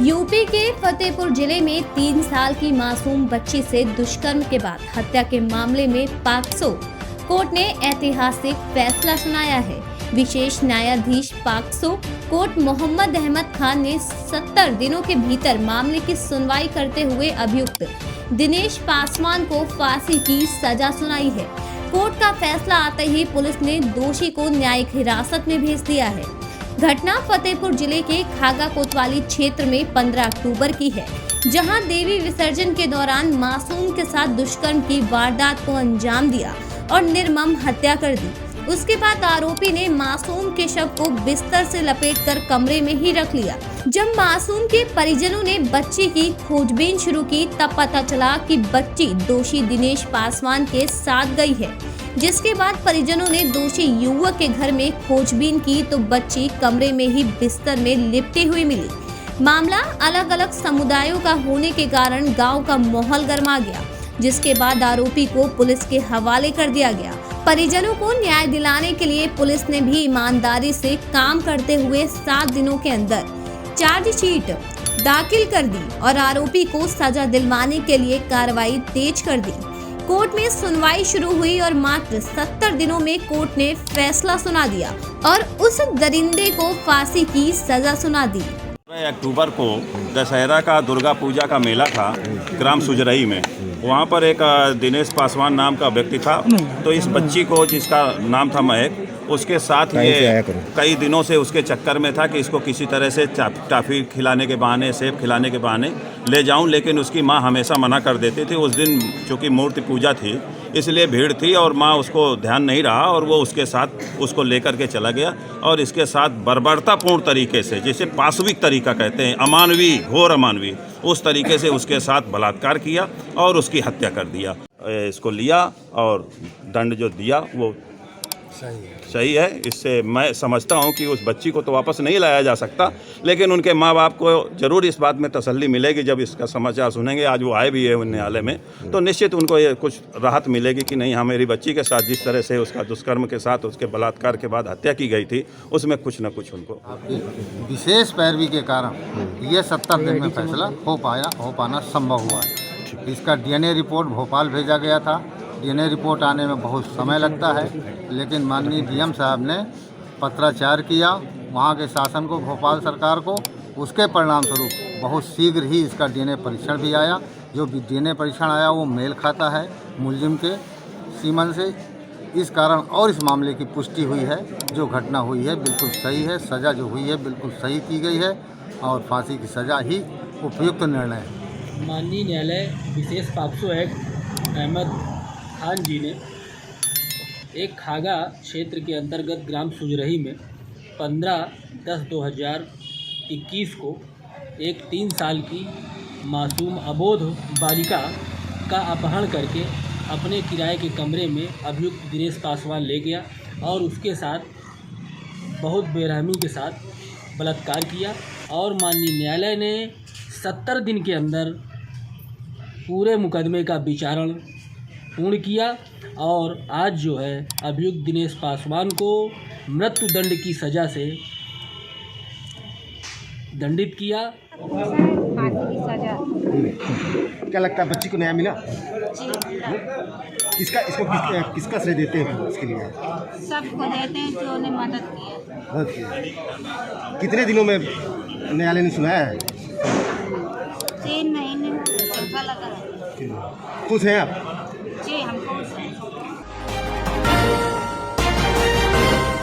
UP के फतेहपुर जिले में 3 साल की मासूम बच्ची से दुष्कर्म के बाद हत्या के मामले में पॉक्सो कोर्ट ने ऐतिहासिक फैसला सुनाया है। विशेष न्यायाधीश पॉक्सो कोर्ट मोहम्मद अहमद खान ने 70 दिनों के भीतर मामले की सुनवाई करते हुए अभियुक्त दिनेश पासवान को फांसी की सजा सुनाई है। कोर्ट का फैसला आते ही पुलिस ने दोषी को न्यायिक हिरासत में भेज दिया है। घटना फतेहपुर जिले के खागा कोतवाली क्षेत्र में 15 अक्टूबर की है, जहां देवी विसर्जन के दौरान मासूम के साथ दुष्कर्म की वारदात को अंजाम दिया और निर्मम हत्या कर दी। उसके बाद आरोपी ने मासूम के शव को बिस्तर से लपेटकर कमरे में ही रख लिया। जब मासूम के परिजनों ने बच्ची की खोजबीन शुरू की, तब पता चला कि बच्ची दोषी दिनेश पासवान के साथ गई है। जिसके बाद परिजनों ने दोषी युवक के घर में खोजबीन की तो बच्ची कमरे में ही बिस्तर में लिपटी हुई मिली। मामला अलग अलग समुदायों का होने के कारण गांव का माहौल गर्मा गया, जिसके बाद आरोपी को पुलिस के हवाले कर दिया गया। परिजनों को न्याय दिलाने के लिए पुलिस ने भी ईमानदारी से काम करते हुए 7 दिनों के अंदर चार्जशीट दाखिल कर दी और आरोपी को सजा दिलवाने के लिए कार्रवाई तेज कर दी। कोर्ट में सुनवाई शुरू हुई और मात्र 70 दिनों में कोर्ट ने फैसला सुना दिया और उस दरिंदे को फांसी की सजा सुना दी। 15 अक्टूबर को दशहरा का दुर्गा पूजा का मेला था ग्राम सुजरई में। वहाँ पर एक दिनेश पासवान नाम का व्यक्ति था। तो इस बच्ची को, जिसका नाम था महक, उसके साथ ये कई दिनों से उसके चक्कर में था कि इसको किसी तरह से टॉफ़ी खिलाने के बहाने, सेब खिलाने के बहाने ले जाऊं, लेकिन उसकी माँ हमेशा मना कर देती थी। उस दिन चूँकि मूर्ति पूजा थी, इसलिए भीड़ थी और माँ उसको ध्यान नहीं रहा और वो उसके साथ उसको लेकर के चला गया और इसके साथ बर्बरतापूर्ण तरीके से, जिसे पाशविक तरीका कहते हैं, अमानवीय, घोर अमानवीय, उस तरीके से उसके साथ बलात्कार किया और उसकी हत्या कर दिया। इसको लिया और दंड जो दिया वो सही है। इससे मैं समझता हूँ कि उस बच्ची को तो वापस नहीं लाया जा सकता, लेकिन उनके माँ बाप को जरूर इस बात में तसल्ली मिलेगी जब इसका समाचार सुनेंगे। आज वो आए भी है न्यायालय में, तो निश्चित उनको ये कुछ राहत मिलेगी कि नहीं, हाँ, मेरी बच्ची के साथ जिस तरह से उसका दुष्कर्म के साथ उसके बलात्कार के बाद हत्या की गई थी, उसमें कुछ न कुछ उनको विशेष पैरवी के कारण ये 70 दिन में फैसला हो पाना संभव हुआ है। इसका DNA रिपोर्ट भोपाल भेजा गया था। DNA रिपोर्ट आने में बहुत समय लगता है, लेकिन माननीय DM साहब ने पत्राचार किया वहाँ के शासन को, भोपाल सरकार को। उसके परिणाम स्वरूप बहुत शीघ्र ही इसका DNA परीक्षण भी आया। जो DNA परीक्षण आया वो मेल खाता है मुलजिम के सीमन से। इस कारण और इस मामले की पुष्टि हुई है। जो घटना हुई है बिल्कुल सही है, सज़ा जो हुई है बिल्कुल सही की गई है और फांसी की सज़ा ही उपयुक्त निर्णय है। माननीय न्यायालय विशेष पॉक्सो एक्ट अहमद खान जी ने एक खागा क्षेत्र के अंतर्गत ग्राम सुजरही में 15/10/2021 को एक 3 साल की मासूम अबोध बालिका का अपहरण करके अपने किराए के कमरे में अभियुक्त दिनेश पासवान ले गया और उसके साथ बहुत बेरहमी के साथ बलात्कार किया। और माननीय न्यायालय ने 70 दिन के अंदर पूरे मुकदमे का विचारण पूर्ण किया और आज जो है अभियुक्त दिनेश पासवान को मृत्यु दंड की सज़ा से दंडित किया। क्या लगता है बच्ची को न्याय मिला? किसका श्रेय देते हैं इसके लिए? सबको देते हैं जो ने मदद की। कितने दिनों में न्यायालय ने सुनाया है? 3 महीने चौथा लगा है। खुश हैं आप?